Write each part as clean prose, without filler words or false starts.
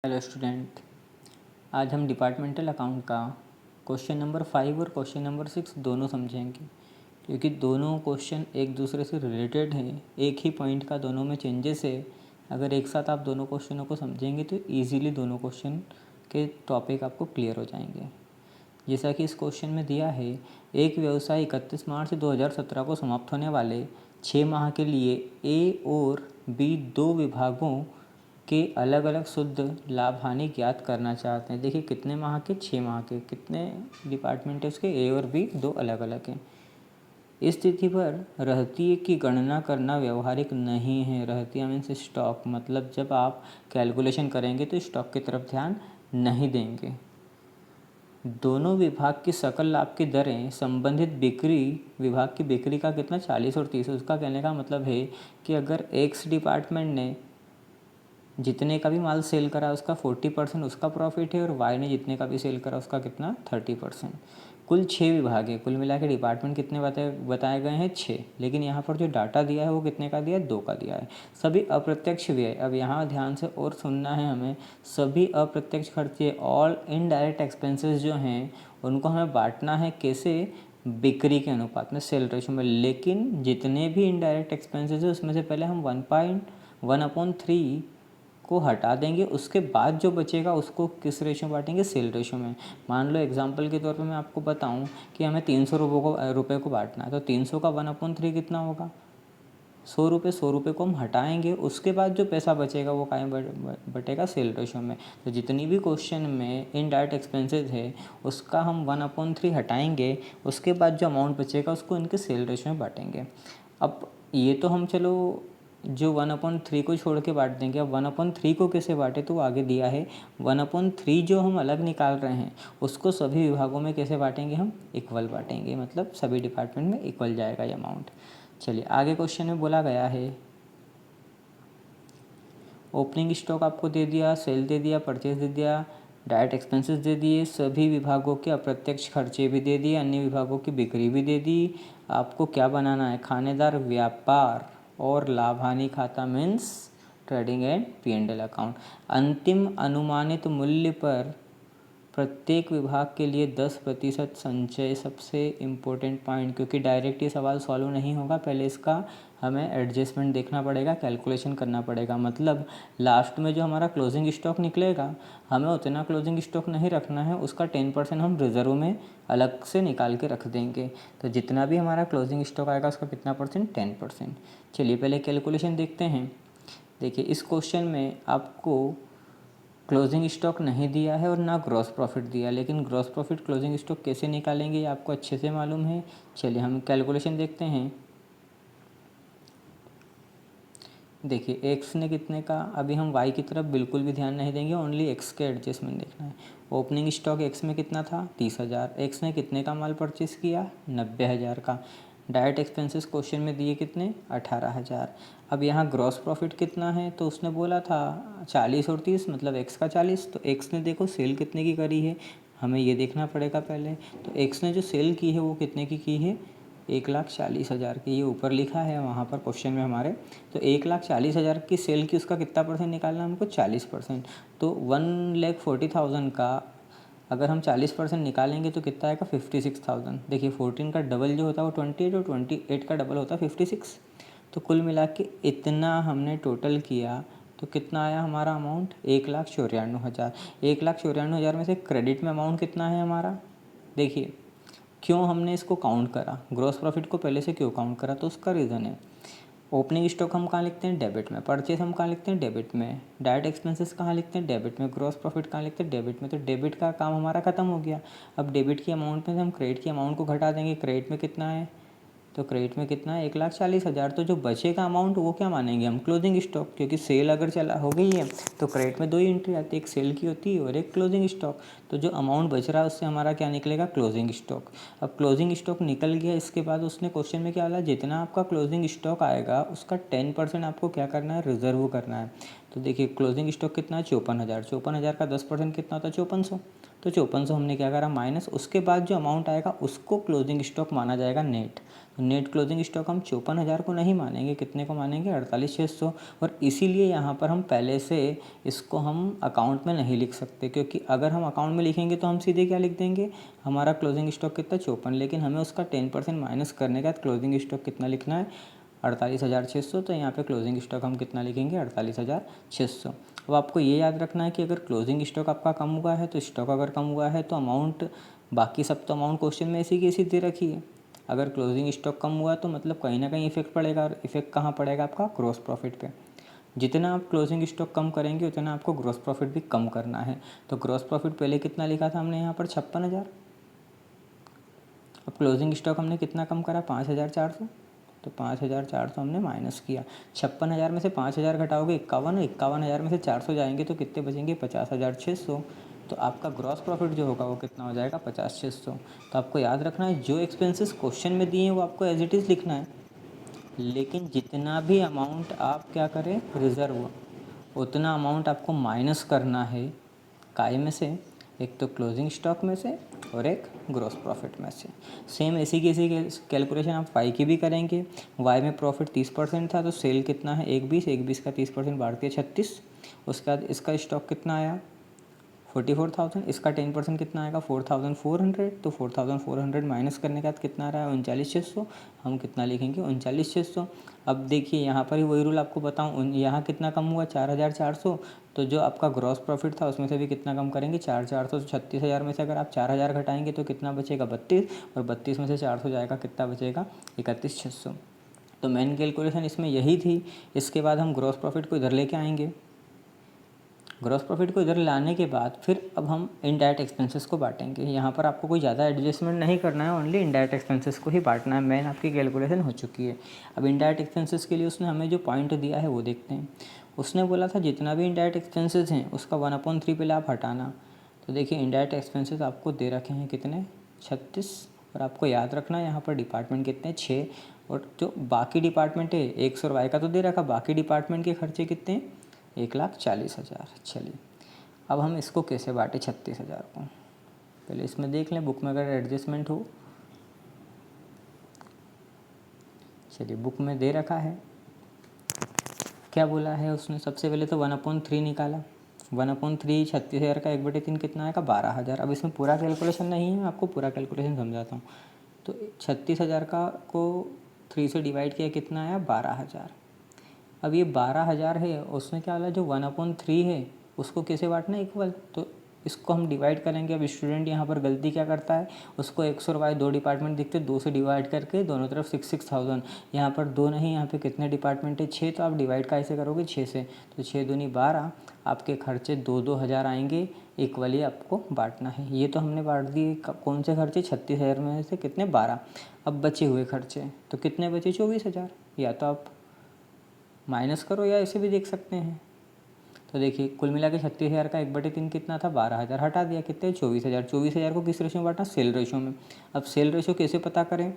Hello student, आज हम departmental account का क्वेश्चन नंबर 5 और क्वेश्चन नंबर 6 दोनों समझेंगे, क्योंकि दोनों क्वेश्चन एक दूसरे से रिलेटेड हैं। एक ही पॉइंट का दोनों में चेंजेस है। अगर एक साथ आप दोनों क्वेश्चनों को समझेंगे तो इजीली दोनों क्वेश्चन के टॉपिक आपको क्लियर हो जाएंगे। जैसा कि इस क्वेश्चन में दिया है, एक व्यवसाय 31 मार्च 2017 को समाप्त होने वाले 6 माह के लिए ए और बी दो विभागों के अलग अलग शुद्ध लाभ हानि ज्ञात करना चाहते हैं। देखिए कितने माह के, 6 माह के, कितने डिपार्टमेंट है उसके, ए और बी दो अलग अलग हैं। इस स्थिति पर रहतिये की गणना करना व्यवहारिक नहीं है। रहतिया मीन्स स्टॉक, मतलब जब आप कैलकुलेशन करेंगे तो स्टॉक की तरफ ध्यान नहीं देंगे। दोनों विभाग की सकल लाभ की दरें संबंधित बिक्री विभाग की बिक्री का कितना 40 और 30। उसका कहने का मतलब है कि अगर एक्स डिपार्टमेंट ने जितने का भी माल सेल करा उसका 40% उसका प्रॉफिट है और वाई ने जितने का भी सेल करा उसका कितना 30%। कुल 6 विभाग है। कुल मिला के डिपार्टमेंट कितने बताए गए हैं 6, लेकिन यहाँ पर जो डाटा दिया है वो कितने का दिया है, 2 का दिया है। सभी अप्रत्यक्ष व्यय, अब यहाँ ध्यान से और सुनना है हमें, सभी अप्रत्यक्ष खर्चे ऑल इनडायरेक्ट एक्सपेंसेस जो हैं उनको हमें बांटना है कैसे, बिक्री के अनुपात में, सेल रेशो में। लेकिन जितने भी इनडायरेक्ट एक्सपेंसेस है उसमें से पहले हम 1/1/3 को हटा देंगे, उसके बाद जो बचेगा उसको किस रेशो में बांटेंगे, सेल रेशो में। मान लो एग्जांपल के तौर पे मैं आपको बताऊं कि हमें 300 रुपये को बांटना है, तो 300 का 1/3 कितना होगा, 100 रुपये। 100 रुपये को हम हटाएंगे, उसके बाद जो पैसा बचेगा वो काहे बटेगा, सेल रेशो में। तो जितनी भी क्वेश्चन में इनडायरेक्ट एक्सपेंसेस है उसका हम 1/3 हटाएंगे, उसके बाद जो अमाउंट बचेगा उसको इनके सेल रेशो में बांटेंगे। अब ये तो हम चलो जो 1/3 को छोड़ के बांट देंगे। अब 1/3 को कैसे बांटे, तो आगे दिया है 1/3 जो हम अलग निकाल रहे हैं उसको सभी विभागों में कैसे बांटेंगे, हम इक्वल बांटेंगे, मतलब सभी डिपार्टमेंट में इक्वल जाएगा ये अमाउंट। चलिए आगे क्वेश्चन में बोला गया है, ओपनिंग स्टॉक आपको दे दिया, सेल दे दिया, परचेज दे दिया, डायरेक्ट एक्सपेंसेस दे दिए, सभी विभागों के अप्रत्यक्ष खर्चे भी दे दिए, अन्य विभागों की बिक्री भी दे दी। आपको क्या बनाना है, खानेदार व्यापार और लाभ हानि खाता means trading and P&L account. अंतिम अनुमानित मूल्य पर प्रत्येक विभाग के लिए 10% संचय, सबसे इम्पोर्टेंट पॉइंट, क्योंकि डायरेक्ट ये सवाल सॉल्व नहीं होगा, पहले इसका हमें एडजस्टमेंट देखना पड़ेगा, कैलकुलेशन करना पड़ेगा। मतलब लास्ट में जो हमारा क्लोजिंग स्टॉक निकलेगा हमें उतना क्लोजिंग स्टॉक नहीं रखना है, उसका 10% हम रिजर्व में अलग से निकाल के रख देंगे। तो जितना भी हमारा क्लोजिंग स्टॉक आएगा उसका कितना परसेंट, 10%। चलिए पहले कैलकुलेशन देखते हैं। देखिए इस क्वेश्चन में आपको क्लोजिंग स्टॉक नहीं दिया है और ना ग्रॉस प्रॉफिट दिया, लेकिन ग्रॉस प्रॉफिट क्लोजिंग स्टॉक कैसे निकालेंगे ये आपको अच्छे से मालूम है। चलिए हम कैलकुलेशन देखते हैं। देखिए एक्स ने कितने का, अभी हम वाई की तरफ बिल्कुल भी ध्यान नहीं देंगे, ओनली एक्स के एडजस्टमेंट देखना है। ओपनिंग स्टॉक एक्स में कितना था, 30,000। एक्स ने कितने का माल परचेस किया, 90,000 का। डायरेक्ट एक्सपेंसेस क्वेश्चन में दिए कितने, 18,000। अब यहाँ ग्रॉस प्रॉफिट कितना है, तो उसने बोला था 40 और 30, मतलब एक्स का 40। तो एक्स ने देखो सेल कितने की करी है, हमें ये देखना पड़ेगा पहले। तो एक्स ने जो सेल की है वो कितने की है, 1,40,000 की। ये ऊपर लिखा है वहाँ पर क्वेश्चन में हमारे। तो 1,40,000 की सेल की उसका कितना परसेंट निकालना है हमको, 40%। तो 1,40,000 का अगर हम 40% निकालेंगे तो कितना आएगा, 56,000। देखिए 14 का डबल जो होता है वो 28 और 28 का डबल होता है 56। तो कुल मिला के इतना हमने टोटल किया तो कितना आया हमारा अमाउंट, 1,94,000। 1,94,000 में से क्रेडिट में अमाउंट कितना है हमारा। देखिए क्यों हमने इसको काउंट करा, ग्रॉस प्रॉफिट को पहले से क्यों काउंट करा, तो उसका रीज़न है। ओपनिंग स्टॉक हम कहाँ लिखते हैं, डेबिट में। परचेज हम कहाँ लिखते हैं, डेबिट में। डायरेक्ट एक्सपेंसेस कहाँ लिखते हैं, डेबिट में। ग्रॉस प्रॉफिट कहाँ लिखते हैं, डेबिट में। तो डेबिट का काम हमारा खत्म हो गया। अब डेबिट की अमाउंट में से हम क्रेडिट की अमाउंट को घटा देंगे। क्रेडिट में कितना है, तो क्रेडिट में कितना है, 1,40,000। तो जो बचेगा अमाउंट वो क्या मानेंगे हम, क्लोजिंग स्टॉक, क्योंकि सेल अगर चला हो गई है तो क्रेडिट में 2 ही एंट्री आती है, एक सेल की होती है और एक क्लोजिंग स्टॉक। तो जो अमाउंट बच रहा है उससे हमारा क्या निकलेगा, क्लोजिंग स्टॉक। अब क्लोजिंग स्टॉक निकल गया, इसके बाद उसने क्वेश्चन में क्या बोला, जितना आपका क्लोजिंग स्टॉक आएगा उसका 10% आपको क्या करना है, रिजर्व करना है। तो देखिए क्लोजिंग स्टॉक कितना है, 54,000। 54,000 का 10% कितना होता है, 5400। तो 5400 हमने क्या करा माइनस, उसके बाद जो अमाउंट आएगा उसको क्लोजिंग स्टॉक माना जाएगा नेट। नेट क्लोजिंग स्टॉक हम 54,000 को नहीं मानेंगे, कितने को मानेंगे, 48,600। और इसीलिए यहाँ पर हम पहले से इसको हम अकाउंट में नहीं लिख सकते, क्योंकि अगर हम अकाउंट में लिखेंगे तो हम सीधे क्या लिख देंगे, हमारा क्लोजिंग स्टॉक कितना 54, लेकिन हमें उसका 10% माइनस करने के बाद क्लोजिंग स्टॉक कितना लिखना है, 48,600। तो यहाँ पे क्लोजिंग स्टॉक हम कितना लिखेंगे, 48,600। अब आपको ये याद रखना है कि अगर क्लोजिंग स्टॉक आपका कम हुआ है तो स्टॉक अगर कम हुआ है तो अमाउंट, बाकी सब तो अमाउंट क्वेश्चन में ऐसी की ऐसी दे रखी है। अगर क्लोजिंग स्टॉक कम हुआ तो मतलब कहीं ना कहीं इफेक्ट पड़ेगा, और इफेक्ट कहाँ पड़ेगा, आपका ग्रॉस प्रॉफिट पे। जितना आप क्लोजिंग स्टॉक कम करेंगे उतना आपको ग्रॉस प्रॉफिट भी कम करना है। तो ग्रॉस प्रॉफिट पहले कितना लिखा था हमने यहाँ पर, 56,000। अब क्लोजिंग स्टॉक हमने कितना कम करा, 5,400। तो 5,400 हमने माइनस किया। 56,000 में से 5,000 घटाओगे 51, 51,000 में से 400 जाएंगे तो कितने बचेंगे, 50,600। तो आपका ग्रॉस प्रॉफिट जो होगा वो कितना हो जाएगा, 50,600। तो आपको याद रखना है जो एक्सपेंसेस क्वेश्चन में दिए हैं वो आपको एज इट इज़ लिखना है, लेकिन जितना भी अमाउंट आप क्या करें रिज़र्व, उतना अमाउंट आपको माइनस करना है काय में से, एक तो क्लोजिंग स्टॉक में से और एक ग्रॉस प्रॉफिट में से। सेम ऐसी की कैलकुलेशन आप वाई की भी करेंगे। वाई में प्रॉफिट 30% था तो सेल कितना है, 120 का 30% बढ़ती है 36। उसके बाद इसका स्टॉक कितना आया, 44,000। इसका 10% कितना आएगा, 4,400। तो 4,400 माइनस करने के बाद कितना आ रहा है, 39,600। हम कितना लिखेंगे, 39,600। अब देखिए यहाँ पर ही वही रूल आपको बताऊँ, यहाँ कितना कम हुआ, 4,400। तो जो आपका ग्रॉस प्रॉफिट था उसमें से भी कितना कम करेंगे, 4,400। तो 36,000 में से अगर आप 4,000 घटाएंगे तो कितना बचेगा, 32। और 32 में से 400 जाएगा, कितना बचेगा, 31,600। तो मेन कैलकुलेशन इसमें यही थी। इसके बाद हम ग्रॉस प्रॉफिट को इधर लेके आएंगे। ग्रॉस प्रॉफिट को इधर लाने के बाद फिर अब हम इनडायरेक्ट एक्सपेंसेस को बांटेंगे। यहाँ पर आपको कोई ज़्यादा एडजस्टमेंट नहीं करना है, ओनली इनडायरेक्ट एक्सपेंसेस को ही बांटना है। मेन आपकी कैलकुलेशन हो चुकी है। अब इनडायरेक्ट एक्सपेंसेस के लिए उसने हमें जो पॉइंट दिया है वो देखते हैं। उसने बोला था जितना भी इनडायरेक्ट एक्सपेंसेस हैं उसका 1/3 पहले आप हटाना। तो देखिए इनडायरेक्ट एक्सपेंसेस आपको दे रखे हैं कितने, 36। और आपको याद रखना है यहाँ पर डिपार्टमेंट कितने, 6। और जो बाकी डिपार्टमेंट है, 100 रुपये का तो दे रखा, बाकी डिपार्टमेंट के खर्चे कितने हैं, 1,40,000। चलिए अब हम इसको कैसे बांटे 36,000 को, पहले इसमें देख लें बुक में अगर एडजस्टमेंट हो। चलिए बुक में दे रखा है, क्या बोला है उसने, सबसे पहले तो 1/3 निकाला। 1/3 36,000 का 1/3 कितना आएगा, 12,000। अब इसमें पूरा कैलकुलेशन नहीं है, मैं आपको पूरा कैलकुलेशन समझाता हूँ। तो 36,000 का को 3 से डिवाइड किया, कितना आया, 12,000। अब ये 12,000 है, उसने क्या बोला जो 1/3 है उसको कैसे बांटना है, इक्वल। तो इसको हम डिवाइड करेंगे। अब स्टूडेंट यहाँ पर गलती क्या करता है, उसको 100 रुपये 2 डिपार्टमेंट दिखते, 2 से डिवाइड करके दोनों तरफ 6,000। यहाँ पर 2 नहीं, यहाँ पे कितने डिपार्टमेंट है, 6। तो आप डिवाइड कैसे करोगे, 6 से। तो 6 दूनी 12, आपके खर्चे 2-2 हज़ार आएंगे, इक्वली आपको बांटना है। ये तो हमने बांट दिए, कौन से खर्चे, 36,000 में से कितने, 12। अब बचे हुए खर्चे तो कितने बचे, 24,000। या तो आप माइनस करो या ऐसे भी देख सकते हैं। तो देखिए कुल मिला के 36,000 का 1/3 कितना था, 12,000। हटा दिया, कितने, 24,000। 24,000 को किस रेशो में बांटना, सेल रेशो में। अब सेल रेशो कैसे पता करें,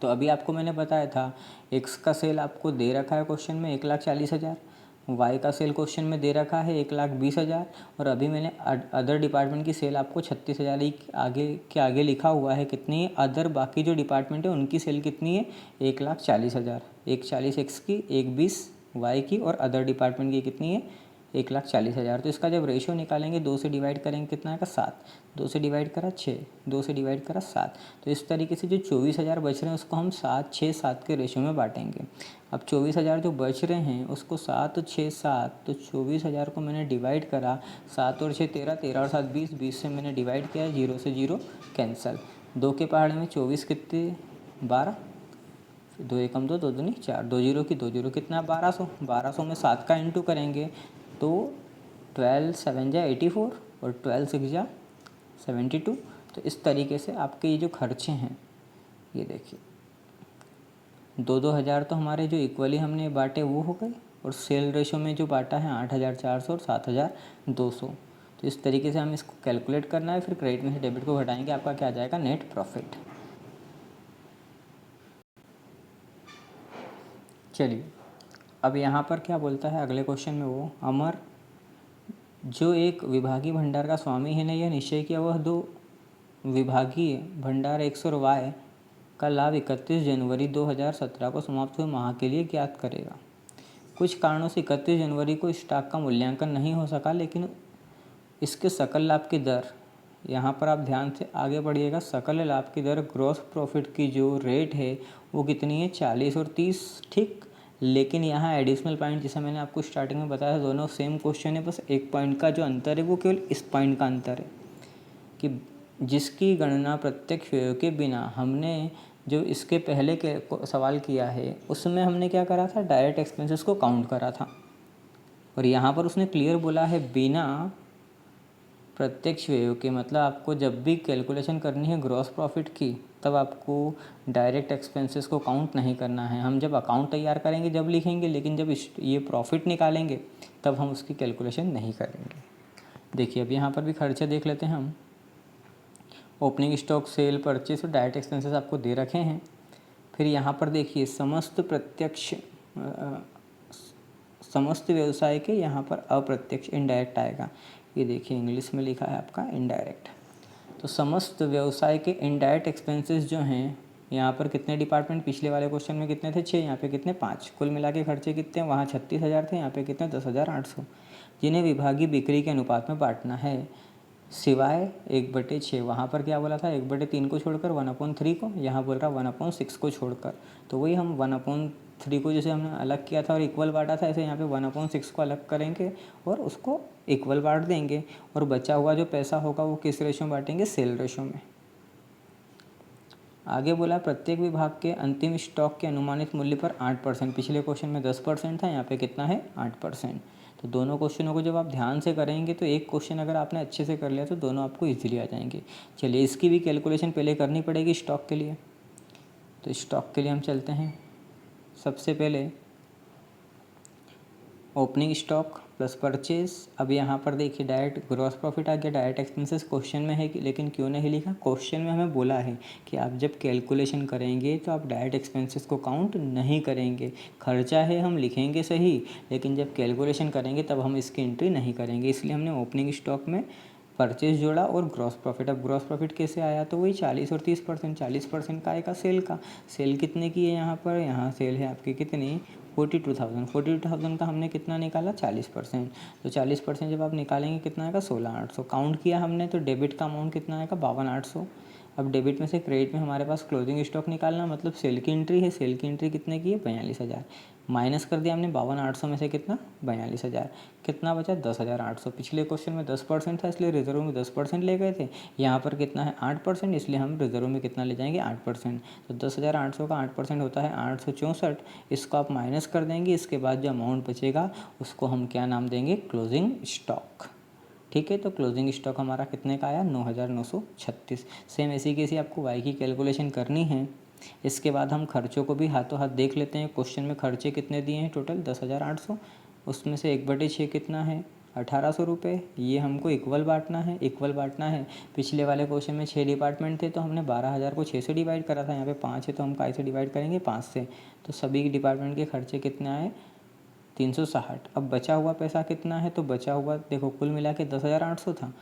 तो अभी आपको मैंने बताया था एक्स का सेल आपको दे रखा है क्वेश्चन में 1,40,000, वाई का सेल क्वेश्चन में दे रखा है 1,20,000, और अभी मैंने अदर डिपार्टमेंट की सेल आपको 36,000 आगे के आगे लिखा हुआ है कितनी है, अदर बाकी जो डिपार्टमेंट है उनकी सेल कितनी है, 1,40,000। 1,40 एक्स की, 1,20 वाई की, और अदर डिपार्टमेंट की कितनी है, 1,40,000। तो इसका जब रेशियो निकालेंगे 2 से डिवाइड करेंगे, कितना आएगा, 7। 2 से डिवाइड करा 6, 2 से डिवाइड करा 7। तो इस तरीके से जो 24,000 बच रहे हैं उसको हम 7, 6, 7 के रेशियो में बांटेंगे। अब 24,000 जो बच रहे हैं उसको 7, 6, 7, तो 24,000 को मैंने डिवाइड करा, 7 और 6 13, 13 और 7 20, 20 से मैंने डिवाइड किया, 0 से 0 कैंसल। 2 के पहाड़े में 24 कितने, 12, 2 एकम 2, 2 दूनी 4, 2 जीरो की 2 जीरो, कितना, 1200। 1200 में 7 का इंटू करेंगे तो 12 7 जा 84 और 12 6 जा 72। तो इस तरीके से आपके ये जो खर्चे हैं, ये देखिए 2-2 हज़ार तो हमारे जो इक्वली हमने बांटे वो हो गए, और सेल रेशो में जो बांटा है 8,400 और 7,200। तो इस तरीके से हमें इसको कैलकुलेट करना है, फिर क्रेडिट में से डेबिट को घटाएंगे, आपका क्या आ जाएगा, नेट प्रॉफिट। चलिए अब यहाँ पर क्या बोलता है अगले क्वेश्चन में, वो अमर जो एक विभागीय भंडार का स्वामी है ने यह निश्चय किया वह 2 विभागीय भंडार 100 वाय का लाभ 31 जनवरी 2017 को समाप्त हुए माह के लिए ज्ञात करेगा। कुछ कारणों से 31 जनवरी को स्टॉक का मूल्यांकन नहीं हो सका, लेकिन इसके सकल लाभ की दर, यहाँ पर आप ध्यान से आगे बढ़िएगा, सकल लाभ की दर ग्रॉस प्रॉफिट की जो रेट है वो कितनी है, 40 और 30, ठीक। लेकिन यहाँ एडिशनल पॉइंट, जैसे मैंने आपको स्टार्टिंग में बताया, दोनों सेम क्वेश्चन है, बस एक पॉइंट का जो अंतर है वो केवल इस पॉइंट का अंतर है कि जिसकी गणना प्रत्यक्ष व्यय के बिना हमने जो इसके पहले के सवाल किया है उसमें हमने क्या करा था, डायरेक्ट एक्सपेंसेस को काउंट करा था, और यहाँ पर उसने क्लियर बोला है बिना प्रत्यक्ष व्ययों के, मतलब आपको जब भी कैलकुलेशन करनी है ग्रॉस प्रॉफिट की तब आपको डायरेक्ट एक्सपेंसेस को काउंट नहीं करना है। हम जब अकाउंट तैयार करेंगे जब लिखेंगे, लेकिन जब ये प्रॉफिट निकालेंगे तब हम उसकी कैलकुलेशन नहीं करेंगे। देखिए अब यहाँ पर भी खर्चे देख लेते हैं हम। ओपनिंग स्टॉक, सेल, परचेस और डायरेक्ट एक्सपेंसेस आपको दे रखे हैं। फिर यहाँ पर देखिए समस्त व्यवसाय के, यहाँ पर अप्रत्यक्ष इनडायरेक्ट आएगा। ये देखिए इंग्लिश में लिखा है आपका इनडायरेक्ट। तो समस्त व्यवसाय के इनडायरेक्ट एक्सपेंसेस जो हैं, यहाँ पर कितने डिपार्टमेंट, पिछले वाले क्वेश्चन में कितने थे, 6, यहाँ पे कितने, 5, कुल मिला के खर्चे कितने, वहाँ 36,000 थे, यहाँ पे कितने, 10,800, जिन्हें विभागीय बिक्री के अनुपात में बांटना है, सिवाय 1/6। वहाँ पर क्या बोला था, 1/3 को छोड़कर, 1/3 को, यहाँ बोल रहा 1/6 को छोड़कर। तो वही हम 1/3 को जैसे हमने अलग किया था और इक्वल बांटा था, ऐसे यहाँ पे 1/6 को अलग करेंगे और उसको इक्वल बांट देंगे, और बचा हुआ जो पैसा होगा वो किस रेशो में बांटेंगे, सेल रेशो में। आगे बोला प्रत्येक विभाग के अंतिम स्टॉक के अनुमानित मूल्य पर 8%, पिछले क्वेश्चन में 10% था, यहाँ पे कितना है, 8%। तो दोनों क्वेश्चनों को जब आप ध्यान से करेंगे तो एक क्वेश्चन अगर आपने अच्छे से कर लिया तो दोनों आपको इजीली आ जाएंगे। चलिए इसकी भी कैलकुलेशन पहले करनी पड़ेगी स्टॉक के लिए। तो स्टॉक के लिए हम चलते हैं। सबसे पहले ओपनिंग स्टॉक प्लस परचेज। अब यहाँ पर देखिए डायरेक्ट ग्रॉस प्रॉफिट आ गया, डायरेक्ट एक्सपेंसेस क्वेश्चन में है लेकिन क्यों नहीं लिखा, क्वेश्चन में हमें बोला है कि आप जब कैलकुलेशन करेंगे तो आप डायरेक्ट एक्सपेंसेस को काउंट नहीं करेंगे। खर्चा है हम लिखेंगे सही, लेकिन जब कैलकुलेशन करेंगे तब हम इसकी एंट्री नहीं करेंगे, इसलिए हमने ओपनिंग स्टॉक में परचेज जोड़ा और ग्रॉस प्रॉफिट। अब ग्रॉस प्रॉफिट कैसे आया, तो वही 40 और 30%, 40% का आएगा सेल का। सेल कितने की है यहाँ पर, यहाँ सेल है आपकी कितनी, 42,000 का हमने कितना निकाला, 40%। तो 40% जब आप निकालेंगे कितना आएगा, 16,800। काउंट किया हमने तो डेबिट का अमाउंट कितना आएगा, 52,800। अब डेबिट में से क्रेडिट में हमारे पास क्लोजिंग स्टॉक निकालना, मतलब सेल की एंट्री है, सेल की एंट्री कितने की है, 42,000। माइनस कर दिया हमने 52,800 में से कितना, 42,000, कितना बचा, 10,800। पिछले क्वेश्चन में 10% था इसलिए रिजर्व में 10% ले गए थे, यहाँ पर कितना है 8%, इसलिए हम रिजर्व में कितना ले जाएंगे, 8%। तो 10,800 का 8% होता है 864। इसको आप माइनस कर देंगे, इसके बाद जो अमाउंट बचेगा उसको हम क्या नाम देंगे, क्लोजिंग स्टॉक। ठीक है, तो क्लोजिंग स्टॉक हमारा कितने का आया, 9,936। सेम ऐसी कैसी आपको वाई की कैलकुलेशन करनी है। इसके बाद हम खर्चों को भी हाथों हाथ देख लेते हैं। क्वेश्चन में खर्चे कितने दिए हैं, टोटल 10,800, उसमें से 1/6 कितना है, 1,800 रुपये। ये हमको इक्वल बांटना है, इक्वल बांटना है। पिछले वाले क्वेश्चन में 6 डिपार्टमेंट थे तो हमने 12,000 को 6 से डिवाइड करा था, यहाँ पे 5 है तो हम काय से डिवाइड करेंगे, 5 से। तो सभी डिपार्टमेंट के खर्चे कितने आए, 360। अब बचा हुआ पैसा कितना है, तो बचा हुआ देखो कुल मिला के 10,800 था,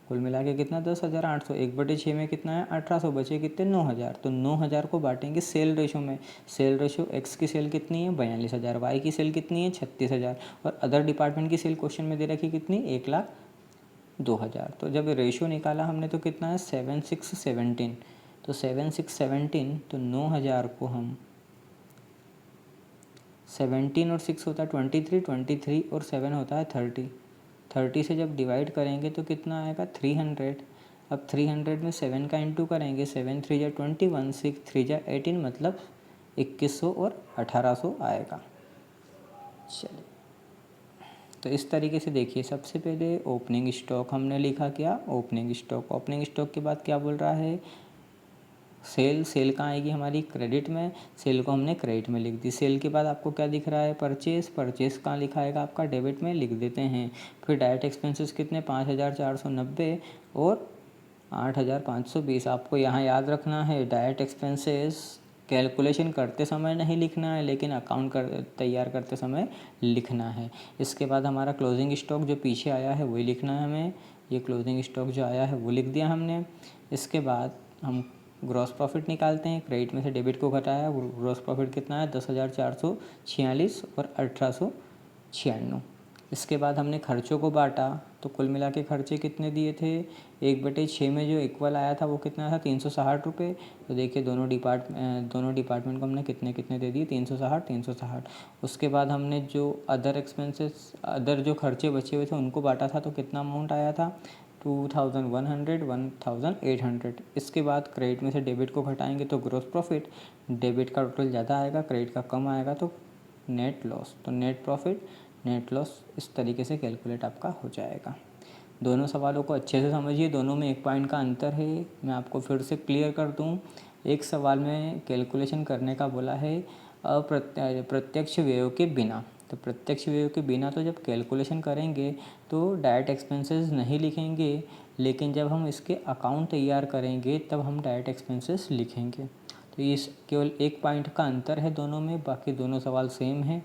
कुल मिला के कितना, 10,800। 1/6 में कितना है, 1,800, बचे कितने, 9,000। तो 9,000 को बांटेंगे सेल रेशो में। सेल रेशो एक्स की सेल कितनी है, 42,000, वाई की सेल कितनी है, 36,000, और अदर डिपार्टमेंट की सेल क्वेश्चन में दे रखी कितनी, 1,02,000। तो जब रेशो निकाला हमने तो कितना है, 7,617। तो 7,617, तो 9,000 को हम 17 और 6 होता है 23, 23 और 7 होता है 30 से जब डिवाइड करेंगे तो कितना आएगा, 300। अब 300 में 7 का इंटू करेंगे, 7 3 जा 21, 6 3 जा 18, मतलब 2,100 और 1,800 आएगा। चलिए तो इस तरीके से देखिए, सबसे पहले ओपनिंग स्टॉक हमने लिखा, क्या, ओपनिंग स्टॉक। ओपनिंग स्टॉक के बाद क्या बोल रहा है, सेल। सेल कहाँ आएगी हमारी, क्रेडिट में, सेल को हमने क्रेडिट में लिख दी। सेल के बाद आपको क्या दिख रहा है, परचेस। परचेस कहाँ लिखा आएगा आपका, डेबिट में लिख देते हैं। फिर डायरेक्ट एक्सपेंसेस कितने, 5,490 और 8,520। आपको यहाँ याद रखना है, डायरेक्ट एक्सपेंसेस कैलकुलेशन करते समय नहीं लिखना है, लेकिन अकाउंट तैयार करते समय लिखना है। इसके बाद हमारा क्लोजिंग स्टॉक जो पीछे आया है वही लिखना है हमें। ये क्लोजिंग स्टॉक जो आया है वो लिख दिया हमने। इसके बाद हम ग्रॉस प्रॉफिट निकालते हैं। क्रेडिट में से डेबिट को घटाया, ग्रॉस प्रॉफिट कितना है 10,446 और 1896। इसके बाद हमने खर्चों को बांटा, तो कुल मिला के खर्चे कितने दिए थे, 1/6 में जो इक्वल आया था वो कितना था 360 रुपये। तो देखिए दोनों डिपार्टमेंट को हमने कितने कितने दे दिए 360। उसके बाद हमने जो अदर जो खर्चे बचे हुए थे उनको बांटा था, तो कितना अमाउंट आया था 2100, 1800। इसके बाद क्रेडिट में से डेबिट को घटाएंगे तो ग्रॉस प्रॉफिट, डेबिट का टोटल ज़्यादा आएगा, क्रेडिट का कम आएगा, तो नेट लॉस। तो नेट प्रॉफिट, नेट लॉस इस तरीके से कैलकुलेट आपका हो जाएगा। दोनों सवालों को अच्छे से समझिए, दोनों में 1 पॉइंट का अंतर है। मैं आपको फिर से क्लियर कर दूं, एक सवाल में कैलकुलेशन करने का बोला है प्रत्यक्ष व्ययों के बिना। तो प्रत्यक्ष व्ययों के बिना तो जब कैलकुलेशन करेंगे तो डायरेक्ट एक्सपेंसेस नहीं लिखेंगे, लेकिन जब हम इसके अकाउंट तैयार करेंगे तब हम डायरेक्ट एक्सपेंसेस लिखेंगे। तो इस केवल 1 पॉइंट का अंतर है दोनों में, बाकी दोनों सवाल सेम है।